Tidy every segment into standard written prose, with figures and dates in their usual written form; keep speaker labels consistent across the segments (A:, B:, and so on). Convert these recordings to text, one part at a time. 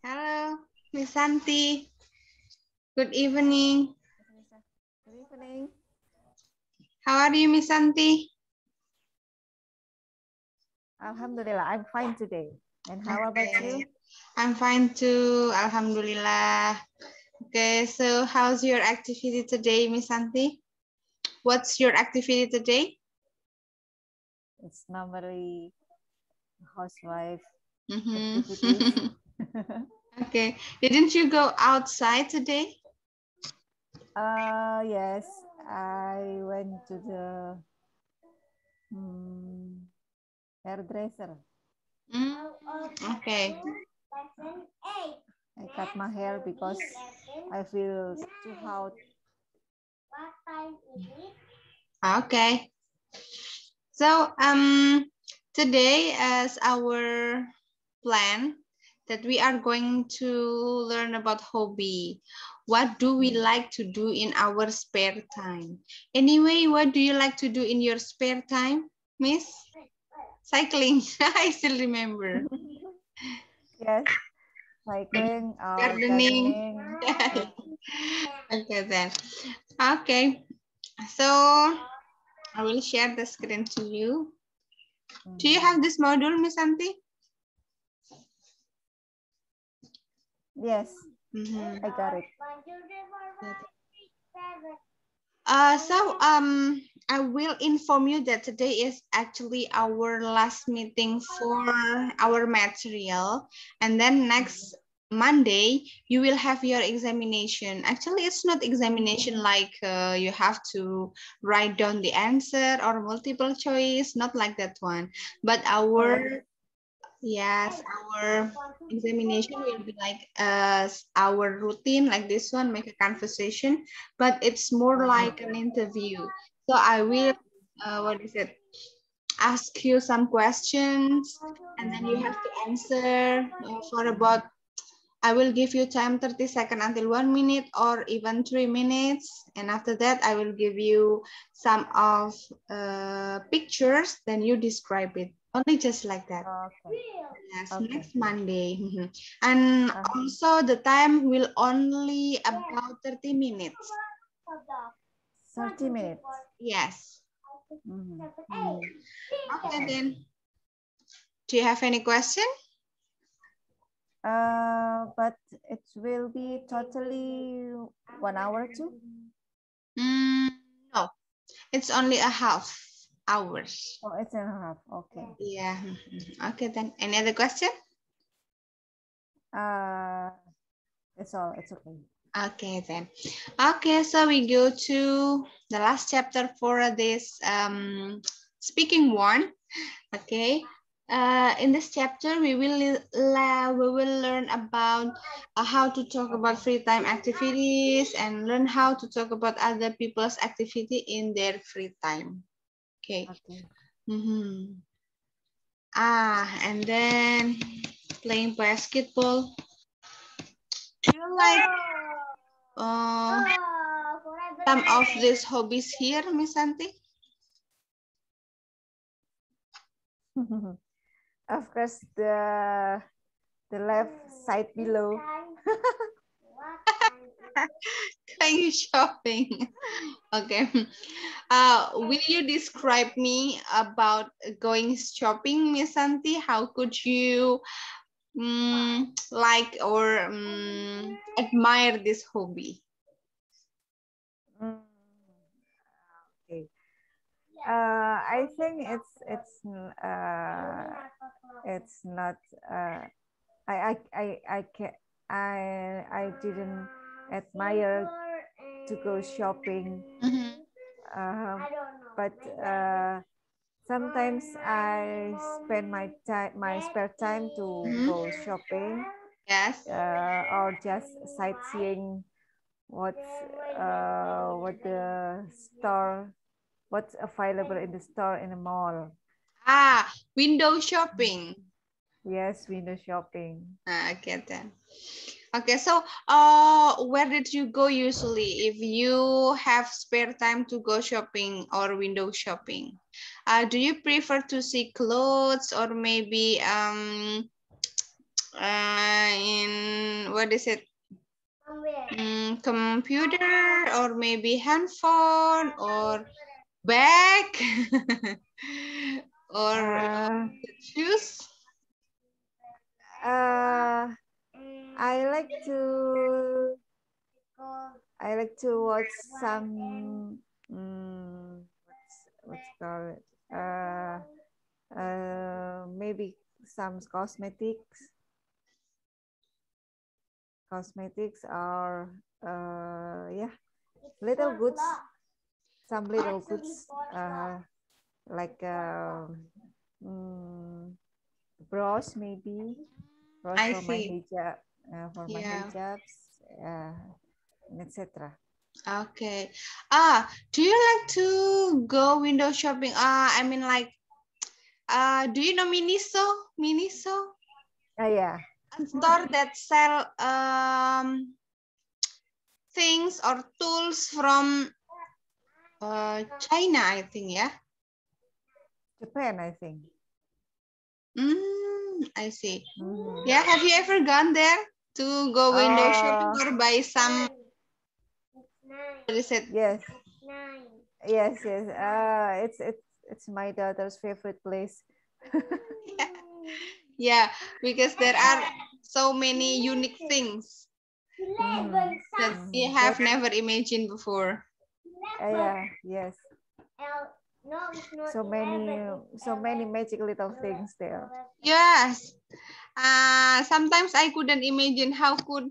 A: Hello, Miss Santi. Good evening.
B: Good evening.
A: How are you, Miss Santi?
B: Alhamdulillah, I'm fine today. And how about you?
A: I'm fine too, Alhamdulillah. Okay, so how's your activity today, Miss Santi? What's your activity today?
B: It's normally housewife
A: Mm-hmm.
B: activities.
A: Okay, didn't you go outside today?
B: Yes, I went to the hairdresser.
A: Okay.
B: I cut my hair because I feel too hot.
A: Okay. So today as our plan that we are going to learn about hobby. What do we like to do in our spare time? Anyway, what do you like to do in your spare time, Miss? Cycling. I still remember.
B: Yes, cycling or
A: Gardening.
B: gardening.
A: Okay then. Okay. So I will share the screen to you. Do you have this module, Miss Santi?
B: Yes, I got it.
A: I will inform you that today is actually our last meeting for our material, and then next Monday you will have your examination. Actually, it's not examination like you have to write down the answer or multiple choice, not like that one. But yes, our examination will be like our routine, like this one, make a conversation, but it's more like an interview. So I will, what is it, ask you some questions, and then you have to answer for about, I will give you time 30 seconds until 1 minute or even 3 minutes. And after that, I will give you some of pictures, then you describe it. Only just like that.
B: Okay.
A: Yes,
B: Okay.
A: next Monday. And also the time will only about 30 minutes.
B: 30 minutes.
A: Yes.
B: Mm-hmm.
A: Okay then. Do you have any question?
B: But it will be totally 1 hour too?
A: No, it's only a half hours.
B: Oh, it's an half. Okay.
A: Yeah. Okay then. Any other question?
B: It's all. It's okay.
A: Okay then. Okay, so we go to the last chapter for this speaking one. Okay. In this chapter, we will learn about how to talk about free time activities and learn how to talk about other people's activity in their free time. Okay.
B: Okay.
A: And then playing basketball. Do you like some of these hobbies here, Miss Santi?
B: Of course, the left side below.
A: Going shopping. Okay. Will you describe me about going shopping, Miss Santi? How could you like or admire this hobby?
B: Okay. I think it's not. I can I didn't admire to go shopping. But sometimes I spend my spare time to go shopping.
A: Yes.
B: Or just sightseeing what the store, what's available in the store in the mall.
A: Window shopping.
B: Yes, window shopping.
A: I get that. Okay, so where did you go usually if you have spare time to go shopping or window shopping? Do you prefer to see clothes or maybe in what is it? Computer or maybe handphone or bag or shoes.
B: I like to watch some what's called maybe some cosmetics or yeah, little goods, some little goods like brush maybe brush
A: I
B: for my
A: see.
B: hijab, my
A: Yeah.
B: hijabs, etc.
A: Okay. Do you like to go window shopping? I mean like, do you know Miniso? Miniso?
B: Yeah.
A: A store that sell things or tools from China, I think, yeah.
B: Japan, I think.
A: I see. Yeah, have you ever gone there to go window shopping or buy some? What is it?
B: Yes. Yes. It's my daughter's favorite place.
A: Yeah, because there are so many unique things that we have never imagined before.
B: Yeah. Yes. So many magic little things there.
A: Yes. Sometimes I couldn't imagine how could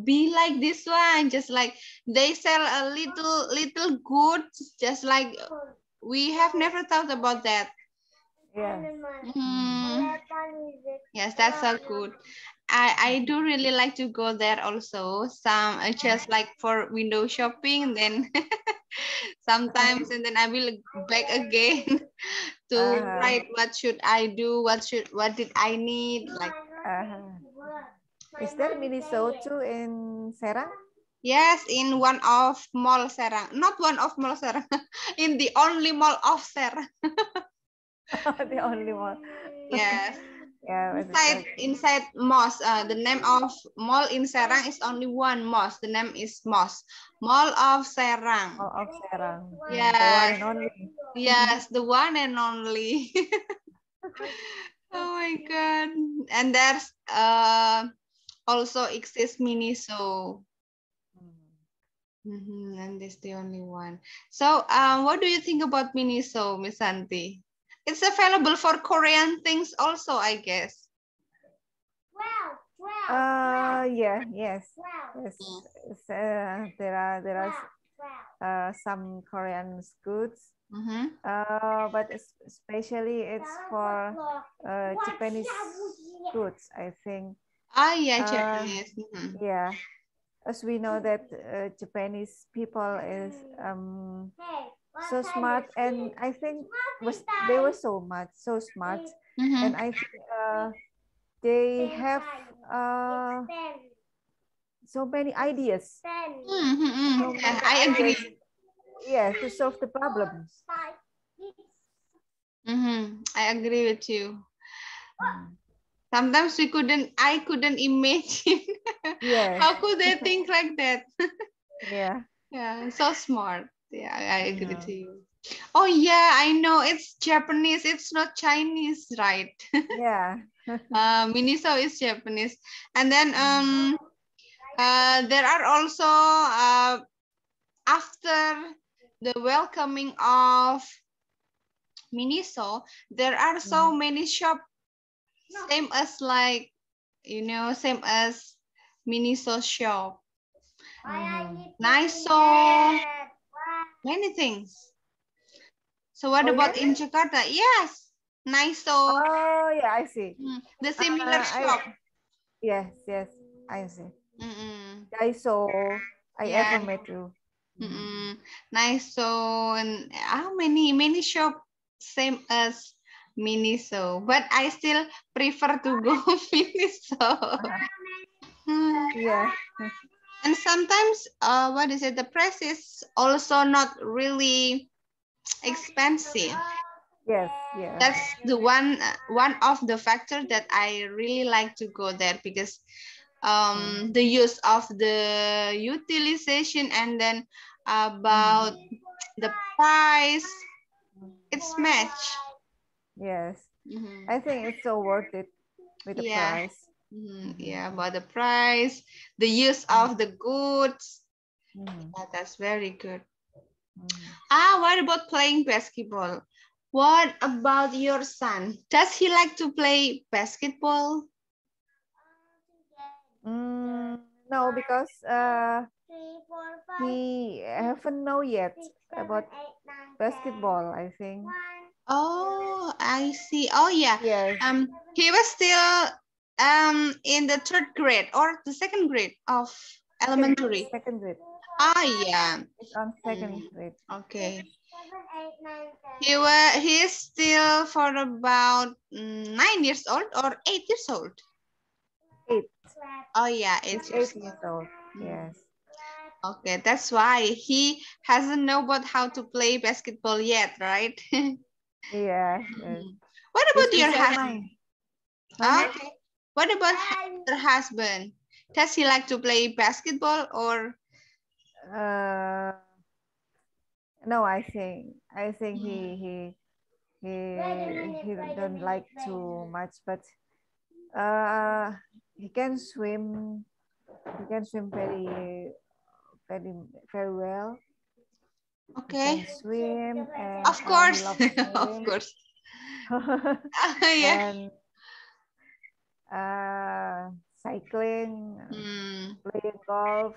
A: be like this one. Just like they sell a little goods, just like we have never thought about that.
B: Yeah.
A: Yes, that's so good. I do really like to go there also. Some just like for window shopping, then sometimes, and then I will back again to write what should I do, what did I need, like.
B: Is there Minnesota in Serang?
A: Yes, in one of mall Serang, not one of mall Serang, in the only mall of Serang.
B: The only one.
A: Yes.
B: Yeah.
A: Inside mosque, the name of mall in Serang is only one mosque. The name is mosque, Mall of Serang.
B: Mall of Serang.
A: Yes.
B: The one and only.
A: Yes, the one and only. Oh my God. And there's also exists Miniso. And this the only one. So what do you think about Miniso, Miss Santi? It's available for Korean things also, I guess.
B: Yeah, yes. There are some Korean goods, but especially it's for Japanese goods, I think.
A: Yeah, Japanese.
B: Yeah, as we know that Japanese people is so smart, and I think they were so smart, and I think they have so many ideas.
A: I agree.
B: Yeah, to solve the problems.
A: I agree with you. Sometimes I couldn't imagine.
B: Yes.
A: How could they think like that?
B: Yeah.
A: Yeah, so smart. Yeah, I agree to you. Oh yeah, I know it's Japanese. It's not Chinese, right?
B: Yeah.
A: Miniso is Japanese, and then there are also after the welcoming of Miniso, there are so many shops, same as like, same as Miniso shop. Nice, so many things. So what about in Jakarta? Yes, nice, so.
B: Oh yeah, I see.
A: The similar shop.
B: Yes, I see.
A: Daiso,
B: I ever met you.
A: Nice, so, and how many shop same as Miniso, but I still prefer to go Miniso.
B: Yeah.
A: And sometimes, what is it? The price is also not really expensive.
B: Yes, yes.
A: That's the one of the factors that I really like to go there, because the use of the utilization, and then about the price, it's match.
B: Yes. I think it's so worth it with the
A: Yeah.
B: price.
A: Yeah, about the price, the use of the goods. Yeah, that's very good. What about playing basketball? What about your son? Does he like to play basketball?
B: No, because he haven't know yet about basketball, I think.
A: Oh, I see. Oh, yeah.
B: Yes.
A: He was still in the third grade or the second grade of elementary.
B: Second grade.
A: Ah, yeah.
B: It's on second grade.
A: Okay. He is still for about 9 years old or 8 years old.
B: 8.
A: Oh, yeah,
B: He's
A: 8 years
B: 8 years old. Yes.
A: Okay, that's why he hasn't know about how to play basketball yet, right?
B: Yeah. Yes.
A: What
B: He's
A: about your
B: beside
A: husband?
B: mine. Huh?
A: Okay. What about your husband? Does he like to play basketball or?
B: No, I think he don't like too much, but he can swim. He can swim very very well. He
A: Okay.
B: can swim, and
A: Of
B: he
A: course.
B: loves
A: Of
B: swim.
A: course. Yeah.
B: And cycling, playing golf,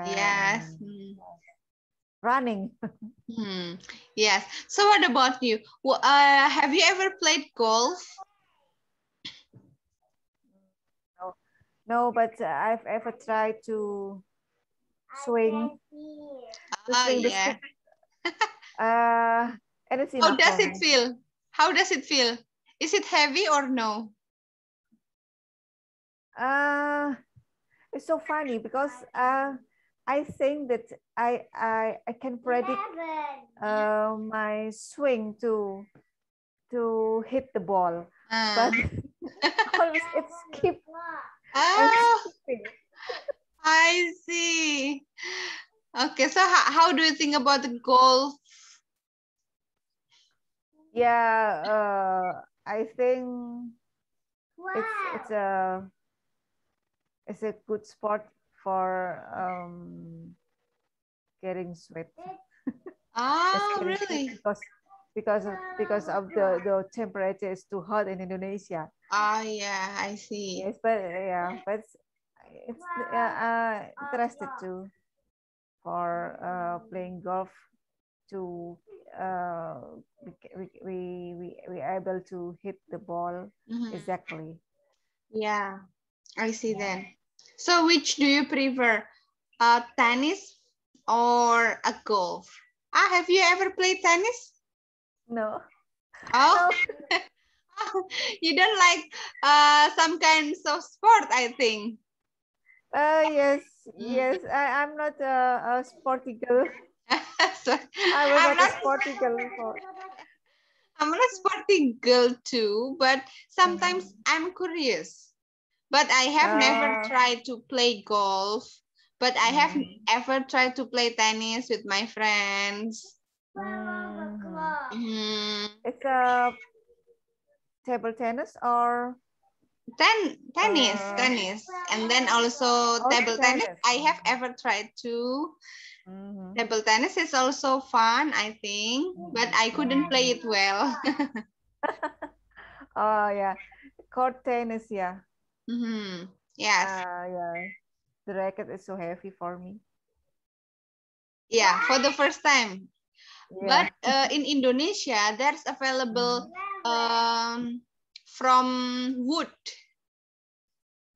A: Yes.
B: and running.
A: Yes. So what about you? Have you ever played golf?
B: No, but I've ever tried to swing the
A: Yeah.
B: stick. And it's
A: How
B: enough
A: does
B: for
A: it
B: me.
A: feel? How does it feel? Is it heavy or no?
B: It's so funny because I think that I can predict my swing to hit the ball, but always it skip and skipping.
A: I see. Okay, so how do you think about the golf?
B: Yeah, I think it's a good sport for getting sweat.
A: Really?
B: Because of the temperature is too hot in Indonesia.
A: Yeah, I see.
B: Yes, but it's interested too for playing golf to we are able to hit the ball exactly.
A: Yeah, I see then. So which do you prefer, tennis or a golf? Have you ever played tennis?
B: No.
A: Oh,
B: No.
A: you don't like some kinds of sport, I think.
B: Yes. I'm not a sporty girl.
A: So,
B: I was
A: I'm
B: not a
A: not.
B: sporty girl before.
A: I'm not a sporty girl too, but sometimes I'm curious. But I have never tried to play golf. But I have ever tried to play tennis with my friends.
B: It's a table tennis or
A: Tennis, and then also table tennis.
B: tennis.
A: I have ever tried to. Table tennis is also fun, I think, but I couldn't play it well.
B: Oh yeah, court tennis. Yeah.
A: Yes.
B: Yeah. The racket is so heavy for me.
A: Yeah, for the first time.
B: Yeah.
A: But in Indonesia, there's available from wood.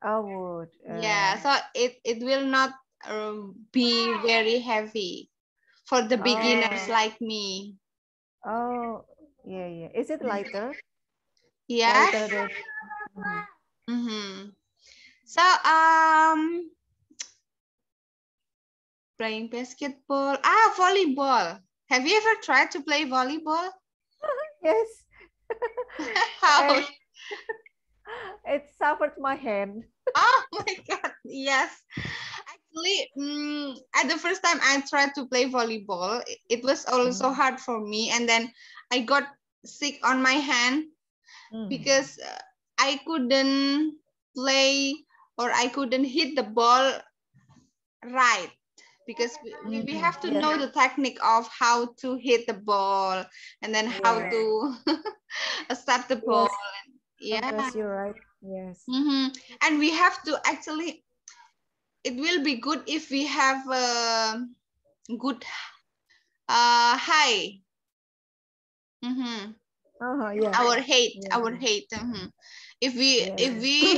B: Oh, wood.
A: Yeah, so it will not be very heavy for the beginners like me.
B: Oh, yeah. Is it lighter?
A: Yes.
B: Lighter than.
A: So playing basketball. Volleyball. Have you ever tried to play volleyball?
B: Yes.
A: How?
B: And it suffered my hand.
A: Oh my God, yes. Actually, at the first time I tried to play volleyball, it was also hard for me. And then I got sick on my hand because I couldn't play or I couldn't hit the ball right. Because we have to know the technique of how to hit the ball and then how to accept the ball.
B: Yes.
A: Yeah.
B: Yes, you're right. Yes.
A: And we have to actually, it will be good if we have a good high.
B: Yeah.
A: Our height,
B: Yeah.
A: our height. If we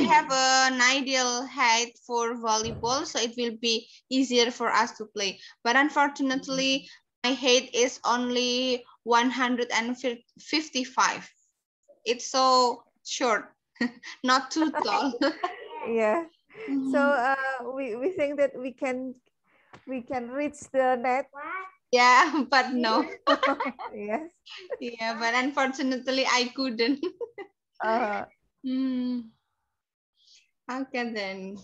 A: have an ideal height for volleyball, so it will be easier for us to play. But unfortunately, my height is only 155. It's so short, not too tall.
B: Yeah. So we think that we can reach the net.
A: Yeah, but no.
B: Yes.
A: Yeah, but unfortunately, I couldn't. Okay then.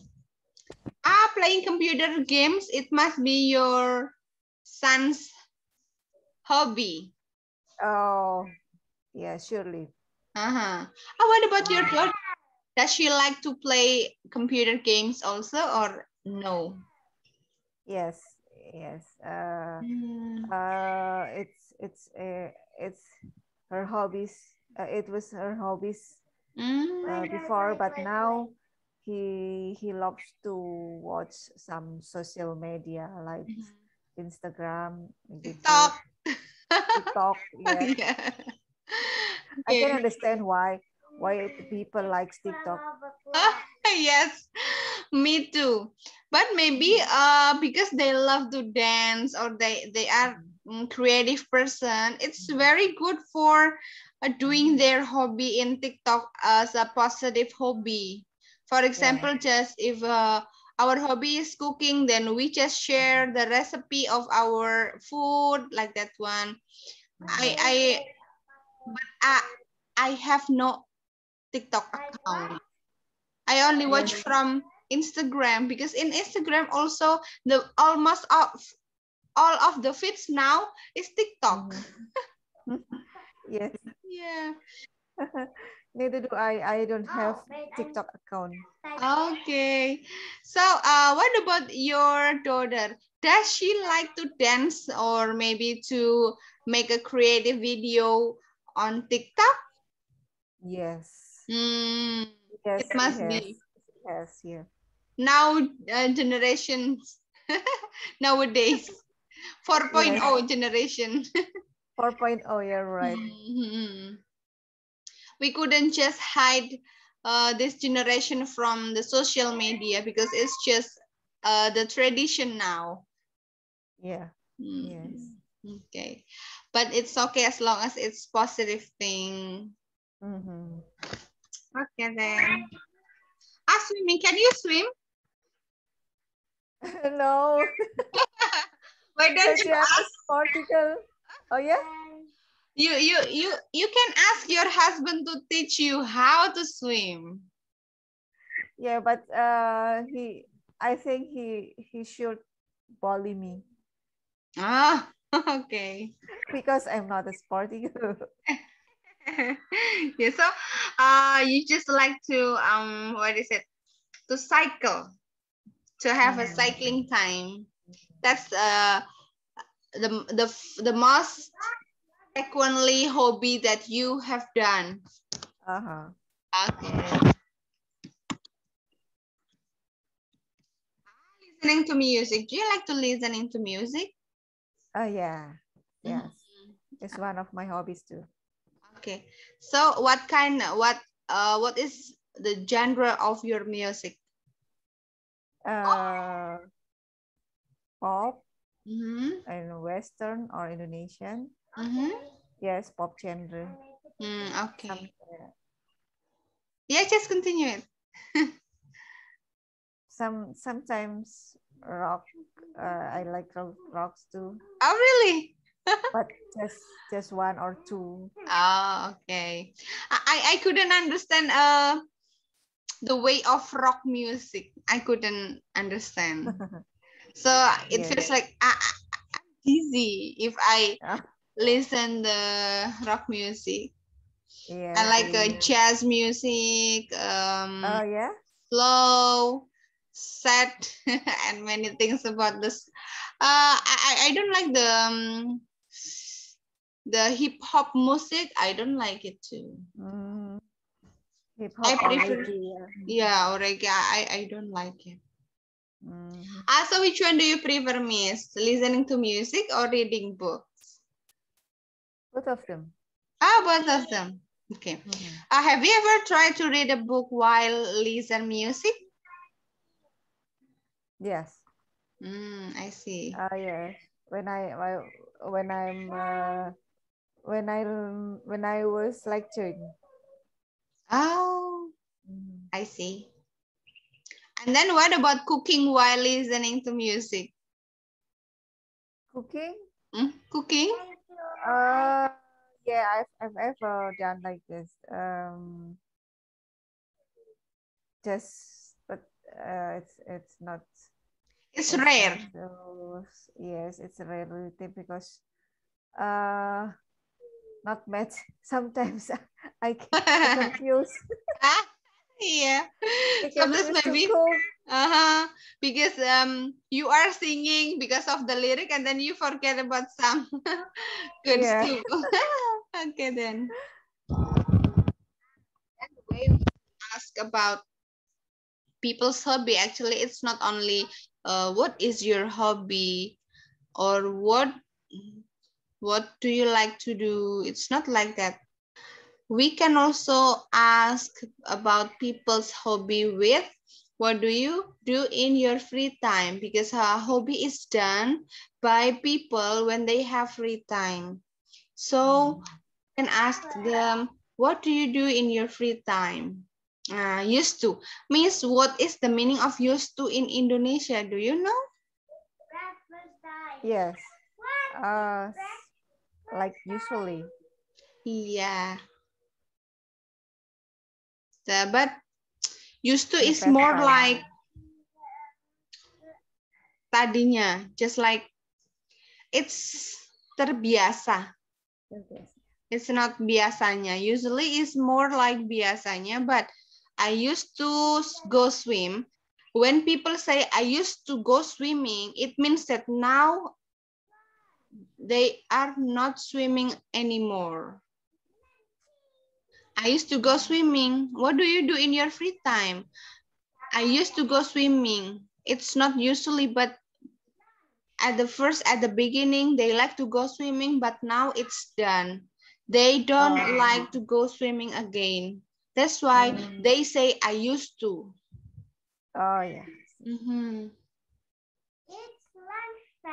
A: Playing computer games, it must be your son's hobby.
B: Oh, yeah, surely.
A: What about your daughter? Does she like to play computer games also or no?
B: Yes, yes. It's her hobbies. It was her hobbies before, but now he loves to watch some social media like Instagram, YouTube,
A: TikTok.
B: TikTok. Yeah,
A: Yeah.
B: I can
A: Yeah.
B: understand why people like TikTok.
A: Yes, me too. But maybe because they love to dance or they are creative person, it's very good for doing their hobby in TikTok as a positive hobby. For example, just if our hobby is cooking, then we just share the recipe of our food like that one. I but I have no TikTok account. I only watch from Instagram because in Instagram also the almost all of the feeds now is TikTok.
B: Yes.
A: Yeah.
B: Neither do I. I don't have TikTok account.
A: Okay. So what about your daughter? Does she like to dance or maybe to make a creative video on TikTok?
B: Yes.
A: It
B: Yes,
A: must
B: yes,
A: be.
B: yes, yeah.
A: Now generations nowadays 4.0
B: Yes.
A: generation.
B: 4.0, you're right.
A: We couldn't just hide this generation from the social media because it's just the tradition now.
B: Yeah. Yes.
A: Okay, but it's okay as long as it's positive thing. Okay then. Swimming, can you swim?
B: No.
A: Why don't
B: Because
A: you
B: you have a
A: ask?
B: sportical. Oh yeah.
A: You can ask your husband to teach you how to swim.
B: Yeah, but I think he should bully me
A: Okay.
B: because I'm not a sporty girl.
A: Yeah, so you just like to what is it? To cycle, to have a cycling time. That's the most frequently hobby that you have done. Okay. Listening to music. Do you like to listening to music?
B: Oh yeah. Yes. It's one of my hobbies too.
A: Okay. So what is the genre of your music?
B: Pop and Western or Indonesian. Yes, pop genre.
A: Okay. Yeah, just continue it.
B: Sometimes rock. I like rocks too.
A: Oh, really?
B: But just one or two.
A: Oh, okay. I couldn't understand the way of rock music. I couldn't understand. So it
B: Yes.
A: feels like I'm dizzy if I listen the rock music. I
B: Yes.
A: like jazz music,
B: Oh yeah.
A: slow, sad, and many things about this. I don't like the hip hop music. I don't like it too.
B: Hip
A: I
B: hop or
A: prefer,
B: reggae.
A: yeah, or reggae. I don't like it. So which one do you prefer, Miss? Listening to music or reading books?
B: Both of them.
A: Both of them. Okay. Have you ever tried to read a book while listen music?
B: Yes.
A: I see.
B: Yes. When when I'm when I was lecturing.
A: Oh, I see. And then what about cooking while listening to music?
B: Cooking?
A: Cooking?
B: Yeah, I've ever done like this. Just but it's not
A: It's
B: it's
A: rare.
B: not so yes, it's relative because uh not match. Sometimes I confuse.
A: Yeah.
B: I
A: Sometimes
B: confuse to
A: maybe
B: cook.
A: because you are singing because of the lyric and then you forget about some good
B: Yeah.
A: stuff. Okay then. Anyway, we ask about people's hobby. Actually, it's not only what is your hobby or what do you like to do. It's not like that. We can also ask about people's hobby with what do you do in your free time, because a hobby is done by people when they have free time. So you can ask them, what do you do in your free time? Used to means, what is the meaning of used to in Indonesia? Do you know?
B: Yes. Like usually.
A: Yeah. But used to
B: The
A: is more like
B: pastime.
A: tadinya, just like it's terbiasa.
B: Okay.
A: It's not biasanya. Usually it's more like biasanya, but I used to go swim. When people say I used to go swimming, it means that now they are not swimming anymore. I used to go swimming. What do you do in your free time? I used to go swimming. It's not usually, but at the beginning, they like to go swimming, but now it's done. They don't like to go swimming again. That's why they say I used to.
B: Oh yeah.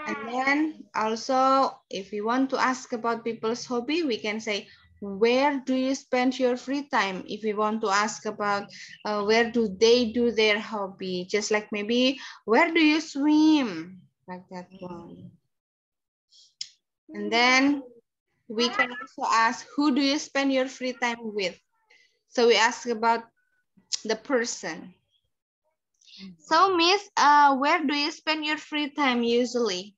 A: And then also, if you want to ask about people's hobby, we can say, where do you spend your free time? If we want to ask about where do they do their hobby, just like maybe, where do you swim? Like that one. And then we can also ask, who do you spend your free time with? So we ask about the person. So Miss, where do you spend your free time usually?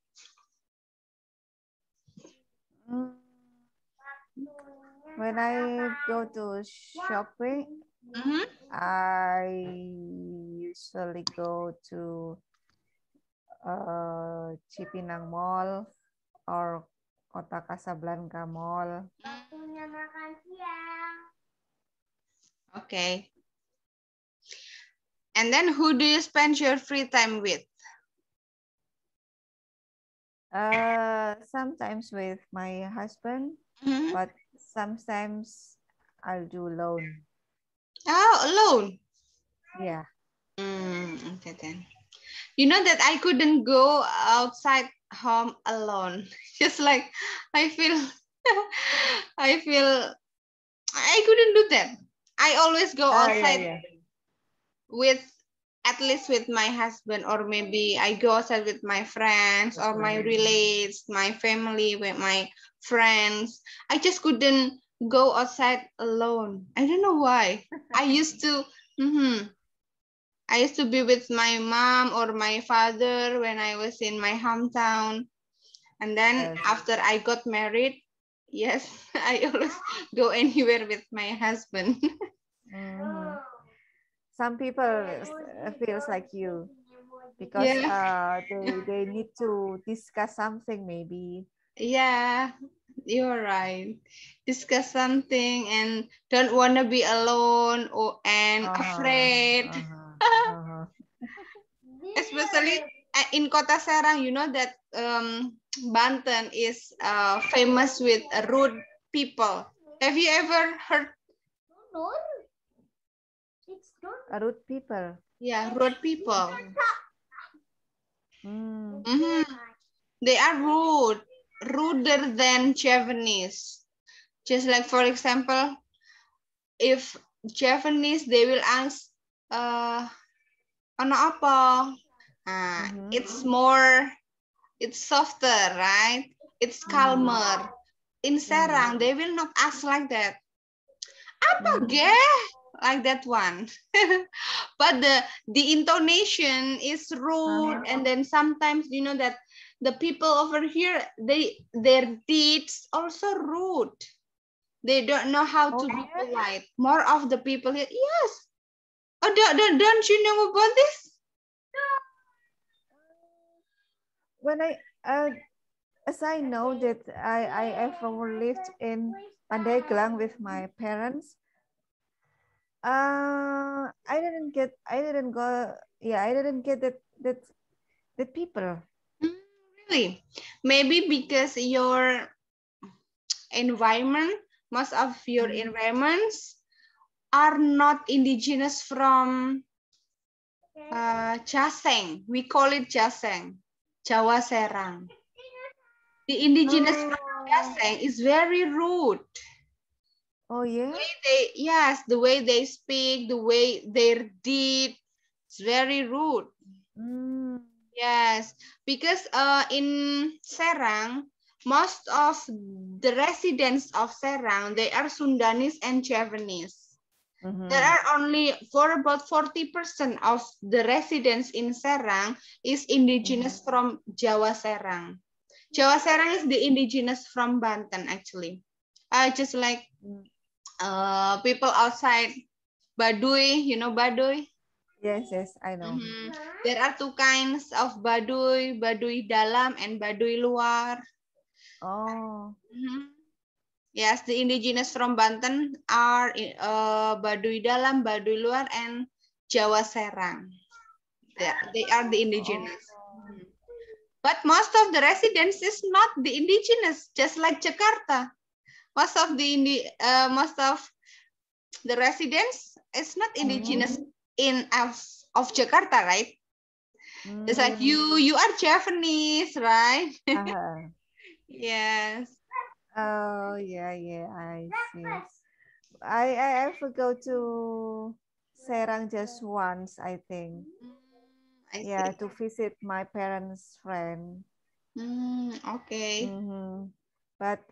B: When I go to shopping, I usually go to Cipinang Mall or Kota Kasablanca Mall.
A: Okay. And then who do you spend your free time with?
B: Sometimes with my husband, but sometimes I'll do alone.
A: Oh, alone?
B: Yeah.
A: Okay then. You know that I couldn't go outside home alone. Just like I feel, I feel I couldn't do that. I always go outside
B: Yeah.
A: with at least with my husband, or maybe I go outside with my friends or my relates, my family, with my friends. I just couldn't go outside alone. I don't know why. I used to, I used to be with my mom or my father when I was in my hometown. And then after I got married, yes, I always go anywhere with my husband.
B: Some people feels like you because they need to discuss something maybe.
A: Yeah, you're right. Discuss something and don't want to be alone or and afraid. Especially in Kota Serang, you know that Banten is famous with rude people. Have you ever heard?
B: Rude people.
A: Yeah, rude people. They are rude, ruder than Japanese. Just like, for example, if Japanese, they will ask, ano apa? It's softer, right? It's calmer. In Serang, they will not ask like that. Apa ge? Like that one. But the intonation is rude, and then sometimes you know that the people over here, their deeds also rude. They don't know how to be polite. More of the people here, yes. Oh, don't you know about this?
B: When as I know that I ever lived in Pandeglang with my parents, I didn't get that people.
A: Really? Maybe because your environment, most of your environments are not indigenous from Jaseng. We call it Jaseng, Jawa Serang. The indigenous from Jaseng is very rude.
B: Oh yeah.
A: The way they speak, the way their deed, it's very rude. Yes, because in Serang, most of the residents of Serang, they are Sundanese and Javanese. There are only for about 40% of the residents in Serang is indigenous from Jawa Serang. Jawa Serang is the indigenous from Banten actually. Just like people outside Baduy, you know Baduy?
B: Yes, I know.
A: There are two kinds of Baduy, Baduy dalam and Baduy luar.
B: Oh.
A: Yes, the indigenous from Banten are Baduy dalam, Baduy luar, and Jawa Serang. They are the indigenous. But most of the residents is not the indigenous, just like Jakarta. Most of the residents is not indigenous of Jakarta, right? It's like you are Japanese, right? Yes.
B: Oh yeah, I see. I ever go to Serang just once, I think. To visit my parents' friend.
A: Okay.
B: But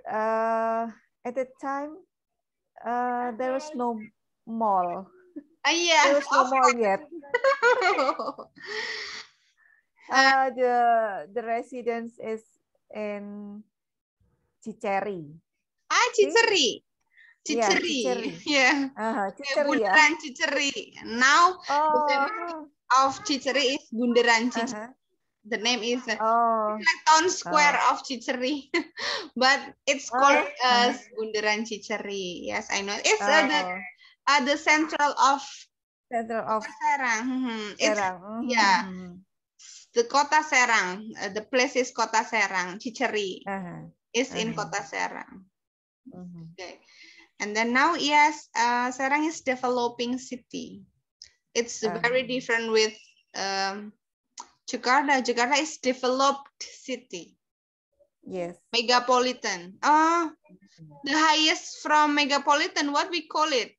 B: at the time, there was no mall. There was no mall yet. The residence is in Ciceri.
A: Ciceri. Ciceri. Yeah.
B: Ciceri.
A: Bundaran Ciceri. Now the family of Ciceri is Bundaran Ciceri. The name is like town square of Ciceri, but it's called as Bundaran Ciceri. Yes, I know. It's the central of Serang. It's the Kota Serang. The place is Kota Serang. Ciceri is in Kota Serang. Okay. And then now, yes, Serang is developing city. It's very different with Jakarta. Jakarta is developed city.
B: Yes.
A: Megapolitan. The highest from megapolitan, what we call it?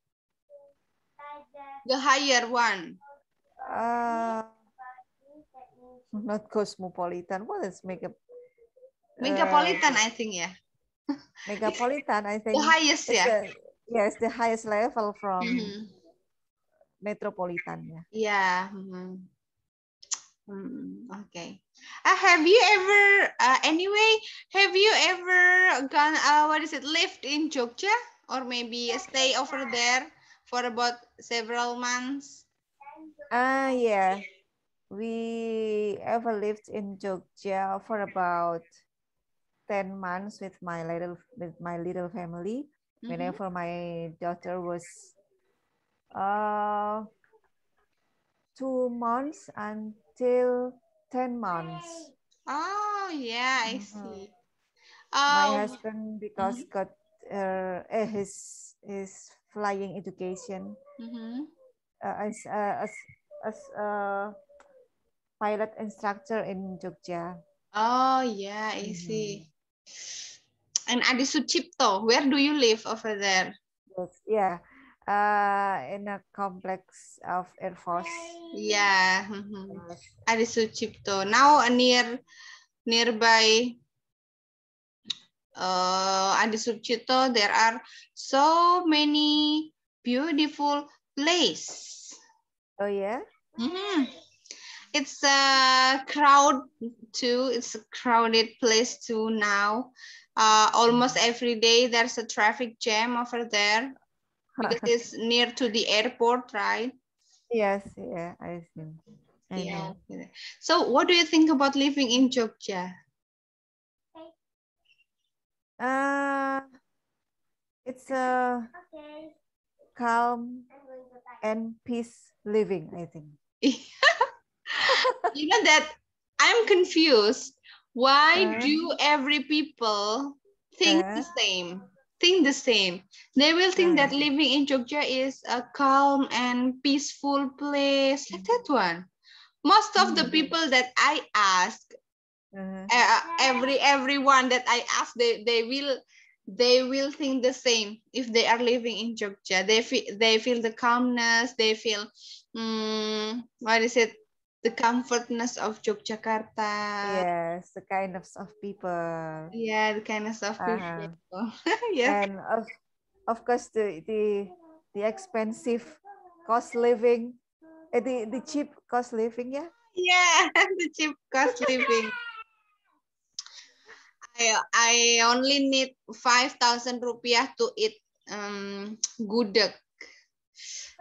A: The higher one.
B: Not cosmopolitan. What is
A: Megapolitan, I think, yeah.
B: Megapolitan, I think
A: The highest,
B: it's
A: yeah.
B: the highest level from
A: Mm-hmm.
B: metropolitan, yeah.
A: Yeah. Okay. Have you ever, anyway, have you ever gone, lived in Jogja? Or maybe stay over there for about several months?
B: Yeah. We ever lived in Jogja for about 10 months with my little family. Whenever my daughter was 2 months until 10 months.
A: Oh, yeah, I see.
B: My
A: Oh,
B: husband, because got his flying education as a pilot instructor in Jogja.
A: oh, yeah, I see. And Adi Sucipto, where do you live over there?
B: Yes, yeah, in a complex of Air Force.
A: Yeah, Adi Sucipto. Now nearby Adi Sucipto, there are so many beautiful places.
B: Oh yeah.
A: It's a crowd too. It's a crowded place too now. Almost every day there's a traffic jam over there because it's near to the airport, right?
B: Yes, yeah, I see. I
A: Yeah.
B: know.
A: So what do you think about living in Jogja?
B: It's a calm and peace living, I think.
A: You know that I'm confused. Why do every people think the same? Think the same. They will think that living in Jogja is a calm and peaceful place, like that one. Most of the people that I ask, everyone that I ask, they will think the same if they are living in Jogja. They feel the calmness. They feel what is it? The comfortness of Yogyakarta.
B: Yes, the kindness of people.
A: Yeah, the kindness of people. Yes.
B: And of course the expensive cost living, the cheap cost living, yeah.
A: Yeah, the cheap cost living. I only need 5,000 rupiah to eat gudeg.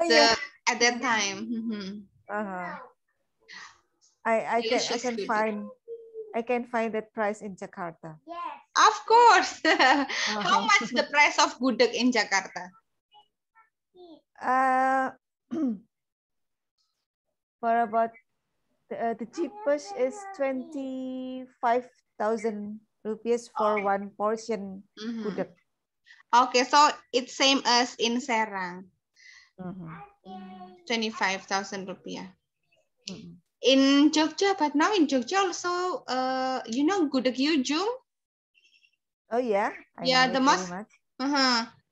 A: So at that time,
B: I can find that price in Jakarta.
A: Of course. How much the price of gudeg in Jakarta?
B: For about the cheapest is 25,000 rupees for one portion gudeg.
A: Okay, so it's same as in Serang. 25,000 rupiah. In Jogja, but now in Jogja also, you know, gudeg Yujum?
B: Oh yeah, I
A: Yeah,
B: know it very much.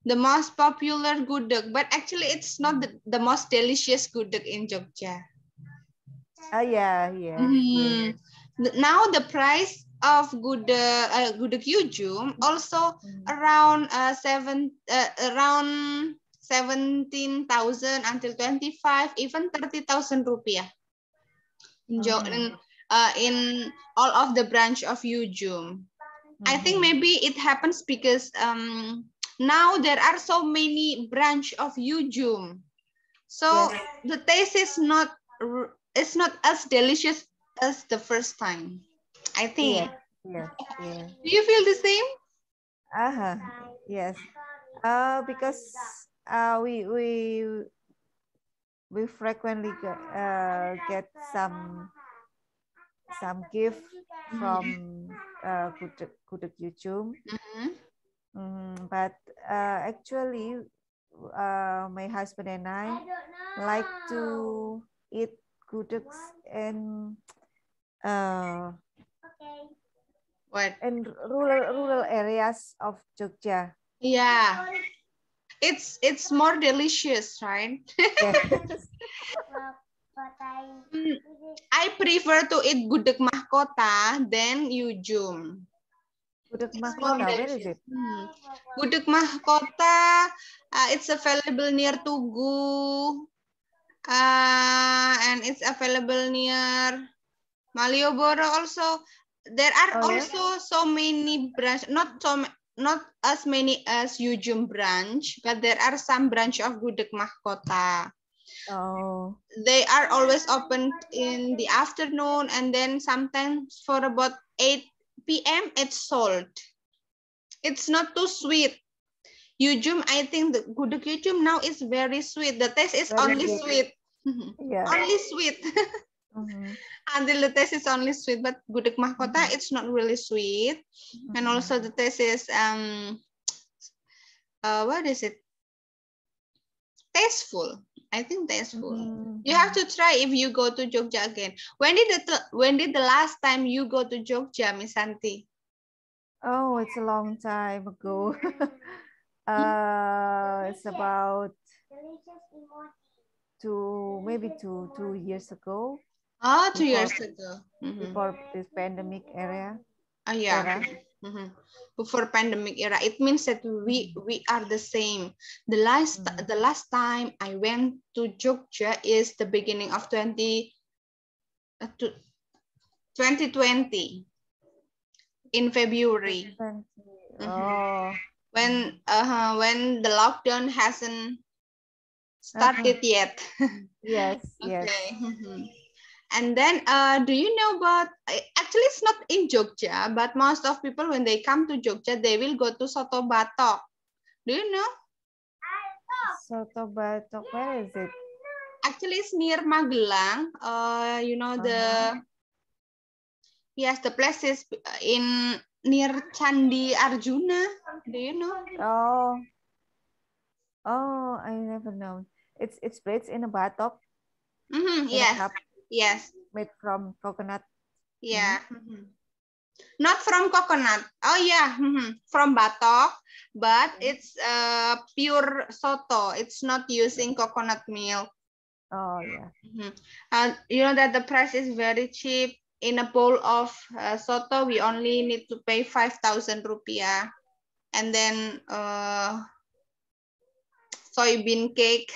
A: The most popular gudeg, but actually it's not the most delicious gudeg in Jogja.
B: Oh yeah.
A: Now the price of gudeg Yujum also around around 17,000 until 25, even 30,000 rupiah. In all of the branch of Yujum. I think maybe it happens because now there are so many branch of Yujum. So the taste is not as delicious as the first time, I think.
B: Yeah.
A: Do you feel the same?
B: Yes. Because we frequently get some gift from gudeg Yujum. But actually, my husband and I like to eat gudegs in in rural areas of Jogja.
A: Yeah, it's more delicious, right?
B: Yes.
A: I prefer to eat gudeg mahkota than yujum.
B: Gudeg
A: It's more
B: mahkota, where is
A: delicious.
B: it?
A: Gudeg mahkota, it's available near Tugu, and it's available near Malioboro also. There are
B: Oh, yeah?
A: also so many branch, not as many as Yujum branch, but there are some branch of Gudeg Mahkota.
B: Oh.
A: They are always open in the afternoon, and then sometimes for about 8 p.m. it's sold. It's not too sweet. Yujum, I think the Gudeg Yujum now is very sweet. The taste is
B: Very
A: only
B: sweet.
A: sweet.
B: Yeah.
A: Only sweet. Until the taste is only sweet, but gudeg mahkota it's not really sweet, and also the taste is what is it? Tasteful. I think tasteful. You have to try if you go to Jogja again. When did the last time you go to Jogja, Miss Santi?
B: Oh, it's a long time ago. It's about maybe two years ago.
A: Oh, 2 years ago.
B: Before this pandemic era.
A: Oh yeah. Before pandemic era, it means that we are the same. The last time I went to Jogja is the beginning of 2020 in February.
B: 2020. Oh.
A: When the lockdown hasn't started yet.
B: Yes.
A: Okay. And then, do you know about, actually it's not in Jogja, but most of people when they come to Jogja, they will go to Soto Batok. Do you know?
B: Soto Batok, where is it?
A: Actually, it's near Magelang. You know, the place is in near Candi Arjuna. Do you know?
B: Oh, I never know. It's placed in a batok.
A: Yes.
B: Cup,
A: yes.
B: Made from coconut.
A: Yeah. Not from coconut. Oh yeah, from batok, but it's pure soto. It's not using coconut milk.
B: Oh yeah.
A: You know that the price is very cheap. In a bowl of soto, we only need to pay 5,000 rupiah, and then soybean cake,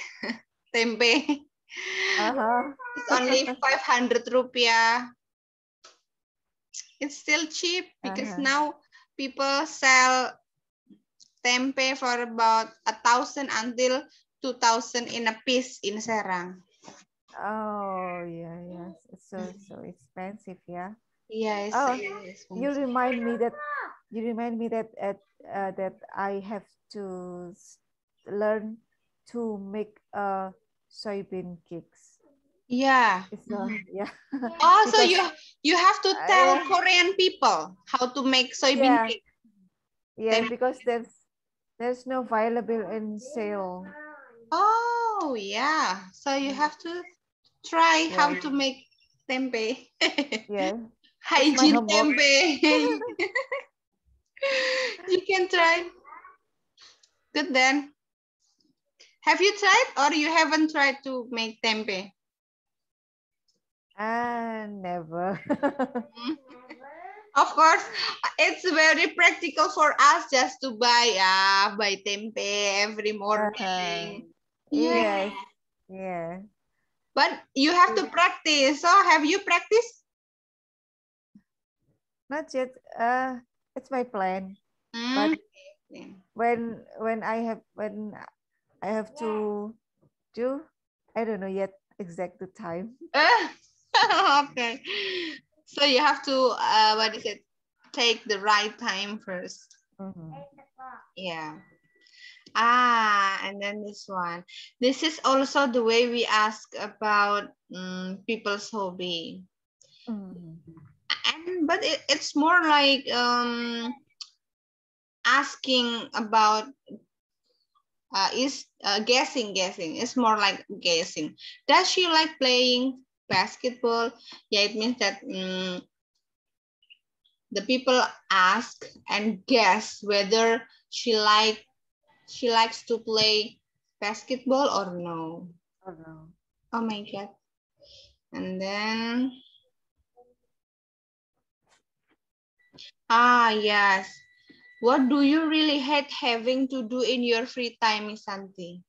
A: tempe. It's only 500 rupiah. It's still cheap because now people sell tempe for about 1,000 until 2,000 in a piece in Serang.
B: Oh yeah, yes. It's so expensive, yeah.
A: Yes.
B: You remind me that that I have to learn to make soybean cakes.
A: Yeah.
B: Yeah.
A: Oh, so you have to tell Korean people how to make soybean cake.
B: Yeah, because there's no available in sale.
A: Oh yeah. So you have to try how to make tempe.
B: Yeah.
A: Hygiene tempe. You can try. Good then. Have you tried or you haven't tried to make tempe?
B: Never.
A: Of course, it's very practical for us just to buy tempe every morning.
B: Yes. Yeah.
A: But you have to practice. So have you practiced?
B: Not yet. It's my plan. But when I have to do, I don't know yet exact the time.
A: Okay. So you have to take the right time first. Yeah. And then this one. This is also the way we ask about people's hobby. But it's more like asking about guessing. It's more like guessing. Does she like playing basketball? Yeah, it means that the people ask and guess whether she likes to play basketball or no.
B: Oh no.
A: Oh my god. And then, yes. What do you really hate having to do in your free time, Miss Santi?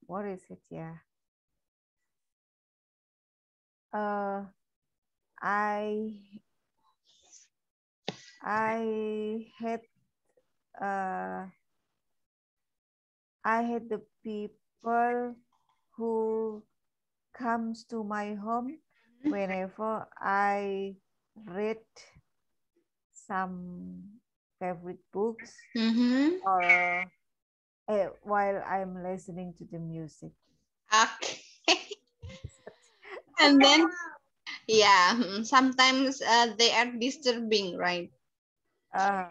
B: What is it? Yeah. I hate the people who comes to my home whenever I read some favorite books or while I'm listening to the music.
A: Okay. And then, yeah, sometimes they are disturbing, right?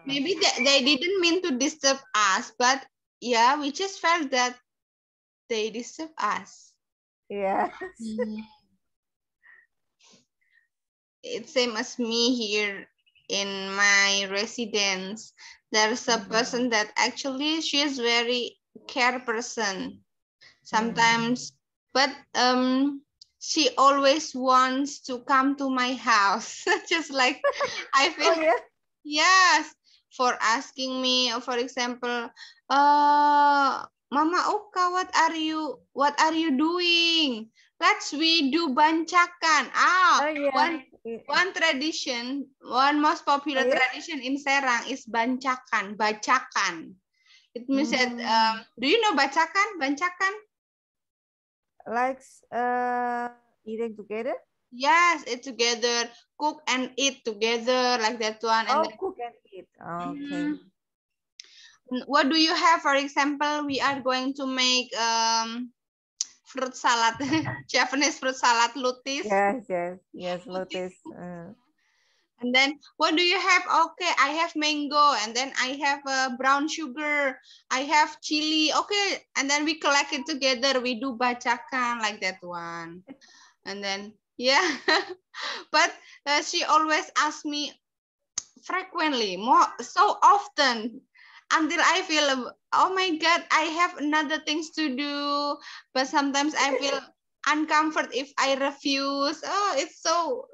A: Maybe they didn't mean to disturb us, but yeah, we just felt that they disturb us.
B: Yes.
A: It's same as me here in my residence. There's a person that actually she is very care person sometimes, but she always wants to come to my house. Just like I feel.
B: Oh, yeah?
A: Yes, for asking me, for example, Mama Oka, what are you doing? We do bancakan.
B: Yeah.
A: One tradition, one most popular
B: Oh, yeah?
A: tradition in Serang is bancakan, bacakan. It means that, do you know bacakan? Bancakan?
B: Like eating together?
A: Yes, it's together, cook and eat together like that one. And then,
B: cook and eat. Okay.
A: what do you have? For example, we are going to make fruit salad, Japanese fruit salad, lotus.
B: Yes, lotus.
A: And then what do you have? Okay, I have mango, and then I have brown sugar, I have chili. Okay, and then we collect it together. We do bacakan like that one. And then, yeah, but she always asks me frequently, so often, until I feel, oh my God, I have another things to do. But sometimes I feel uncomfort if I refuse. Oh, it's so.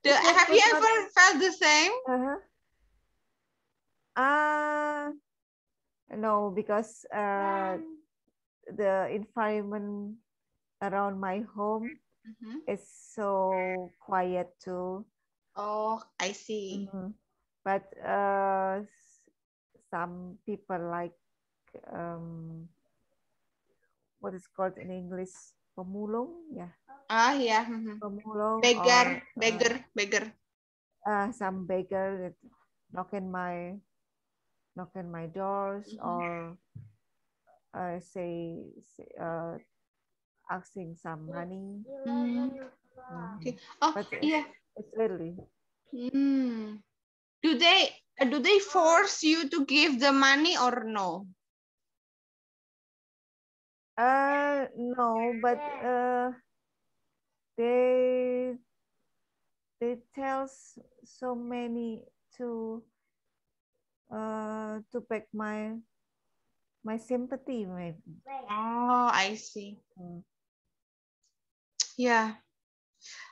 A: Have you ever felt the same?
B: No, because the environment around my home is so quiet too.
A: Oh, I see.
B: But some people like what is called in English, pemulung, yeah.
A: Yeah.
B: Pemulung
A: Beggar,
B: or
A: beggar.
B: some beggar that knock in my doors or say asking some money.
A: Okay. Oh,
B: But
A: yeah.
B: it's early.
A: Do they force you to give the money or no?
B: No, but they tell so many to beg my sympathy maybe.
A: Oh, I see. Yeah.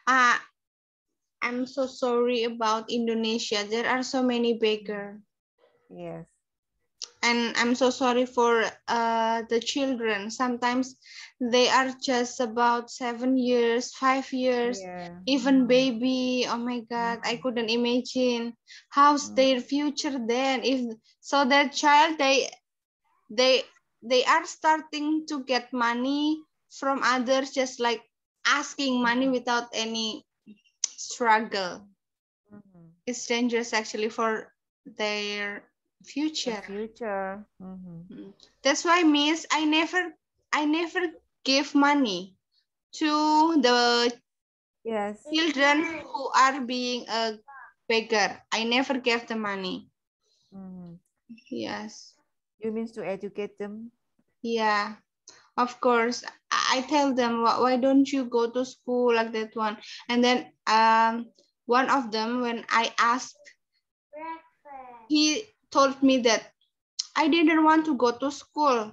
A: I'm so sorry about Indonesia. There are so many beggars.
B: Yes.
A: And I'm so sorry for the children. Sometimes they are just about 7 years, 5 years, even baby. Oh my God, I couldn't imagine how's their future then. If so, that child they are starting to get money from others, just like asking money without any struggle. It's dangerous actually for their future. That's why, Miss, I never give money to the children who are being a beggar. I never gave the money. Yes.
B: You mean to educate them?
A: Yeah, of course. I tell them, why don't you go to school like that one? And then one of them, when I asked he told me that I didn't want to go to school.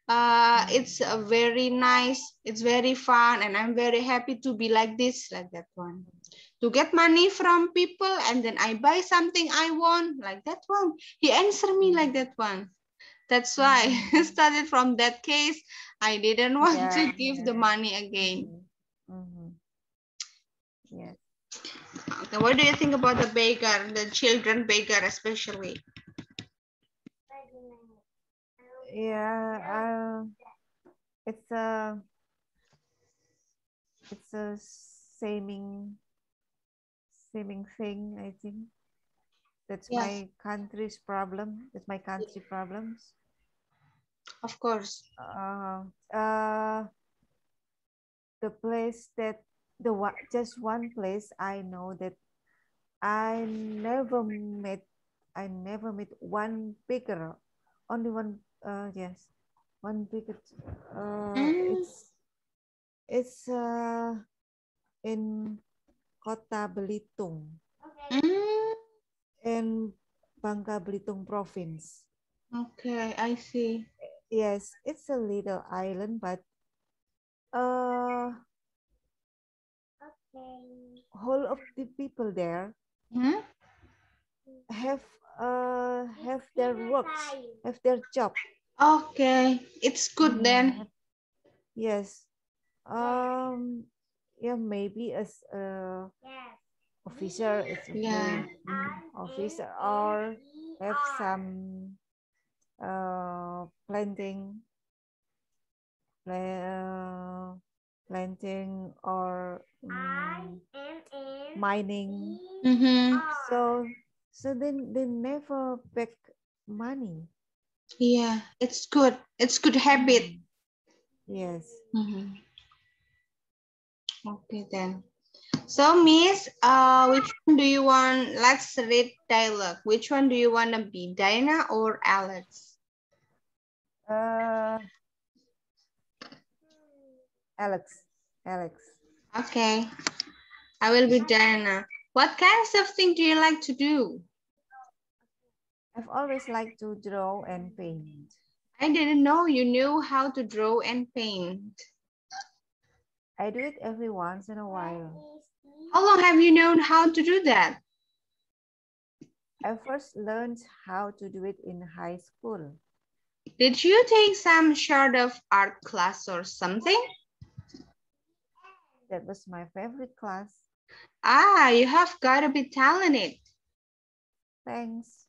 A: It's a very nice, it's very fun, and I'm very happy to be like this, like that one. To get money from people and then I buy something I want, like that one. He answered me like that one. That's why I started from that case. I didn't want to give the money again.
B: Yes.
A: Okay, what do you think about the beggar, the children beggar especially?
B: Yeah, it's a seeming thing, I think. That's
A: Yes,
B: my country's problem. That's my country problems.
A: of course.
B: The place that just one place I know that I never met one bigger, only one. Yes, one bigger. It's in Kota Belitung, in Bangka Belitung province.
A: Okay, I see.
B: Yes, it's a little island, but whole of the people there have their works, have their job.
A: Okay, it's good then.
B: Yes. Yeah, maybe as a officer, it's
A: Yeah.
B: officer, or have some planting, planting or mining. So then they never back money.
A: Yeah, it's good. It's good habit.
B: Yes.
A: Okay then. So Miss, which one do you want? Let's read dialogue. Which one do you want to be, Diana or Alex?
B: Alex.
A: Okay, I will be Diana. What kinds of things do you like to do?
B: I've always liked to draw and paint.
A: I didn't know you knew how to draw and paint.
B: I do it every once in a while.
A: How long have you known how to do that?
B: I first learned how to do it in high school.
A: Did you take some sort of art class or something?
B: That was my favorite class.
A: Ah, you have got to be talented.
B: Thanks.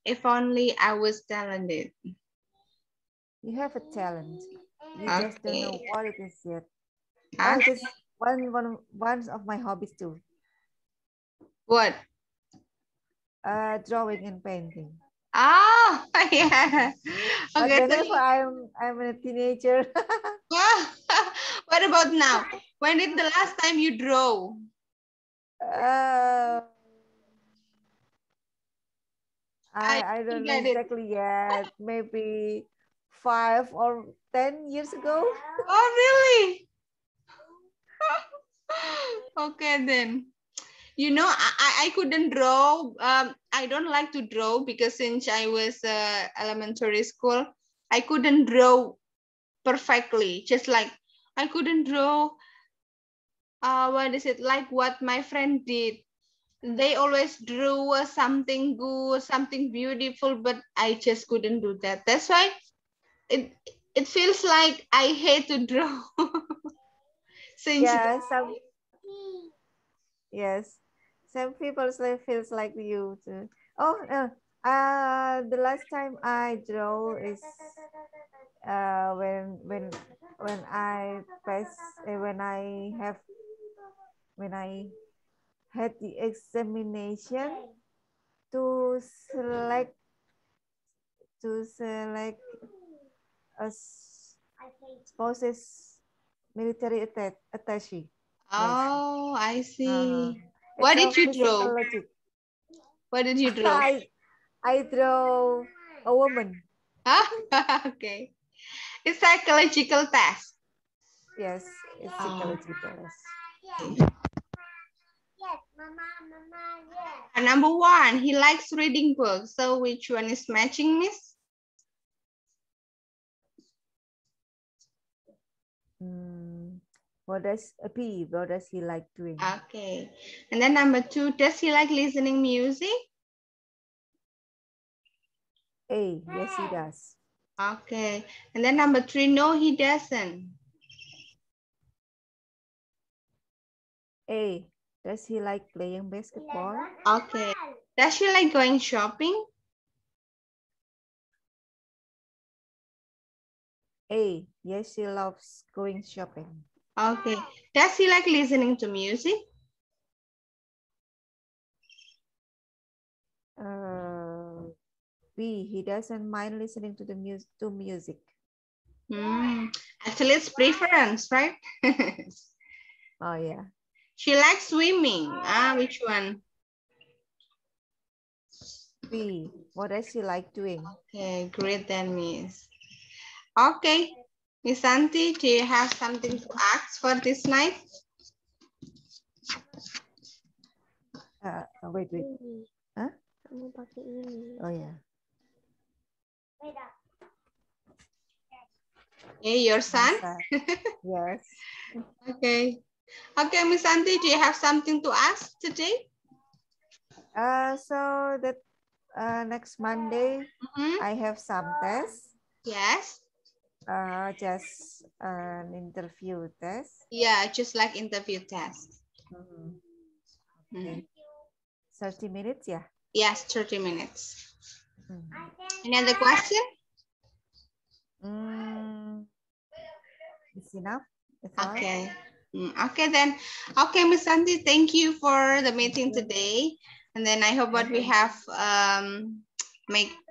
A: If only I was talented.
B: You have a talent. You just don't know what it is yet. Oh,
A: Okay.
B: that's one of my hobbies too.
A: What?
B: Drawing and painting.
A: Oh, yeah.
B: But
A: Okay.
B: whenever I'm a teenager.
A: What about now? When did the last time you draw?
B: I don't know exactly yet. Maybe 5 or 10 years ago.
A: Oh, really? Okay, then. You know, I couldn't draw. I don't like to draw because since I was elementary school, I couldn't draw perfectly. Just like I couldn't draw, what is it, like what my friend did. They always drew something good, something beautiful, but I just couldn't do that. That's why it feels like I hate to draw. Since
B: Yes, some people feels like you too. Oh, the last time I draw is when I pass when I had the examination to select a spouse's military attaché.
A: Oh, I see. What
B: It's a
A: did you
B: physical
A: draw?
B: logic.
A: What did you draw?
B: I draw a woman.
A: Okay. It's psychological test.
B: Yes, it's psychological test.
A: Number 1, he likes reading books. So which one is matching, Miss?
B: What does he like doing?
A: Okay. And then number 2, does he like listening music?
B: A, yes, he does.
A: Okay. And then number 3, no, he doesn't.
B: A, does he like playing basketball?
A: Okay. Does she like going shopping?
B: A, yes, she loves going shopping.
A: Okay. Does he like listening to music?
B: B, he doesn't mind listening to music.
A: Actually, it's preference, right?
B: Oh, yeah.
A: She likes swimming. Which one?
B: B, what does she like doing?
A: Okay, great then, Miss. Okay. Miss Santi, do you have something to ask for this night?
B: Wait. Huh? Oh, yeah.
A: Okay, your son?
B: Yes.
A: Okay. Okay, Miss Santi, do you have something to ask today?
B: So that next Monday, I have some tests.
A: Yes.
B: Just an interview test.
A: Yeah, just like interview test.
B: Okay. 30 minutes, yeah?
A: Yes, 30 minutes. Any other question?
B: It's enough?
A: Okay. Okay then. Okay, Miss Santi, thank you for the meeting today. And then I hope what we have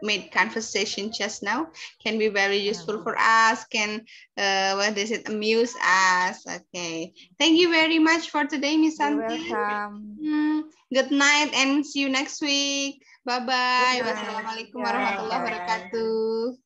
A: made conversation just now can be very useful for us, can amuse us. Okay. Thank you very much for today, Miss Santi.
B: You're welcome.
A: Good night and see you next week. Bye-bye. Wassalamualaikum warahmatullahi wabarakatuh.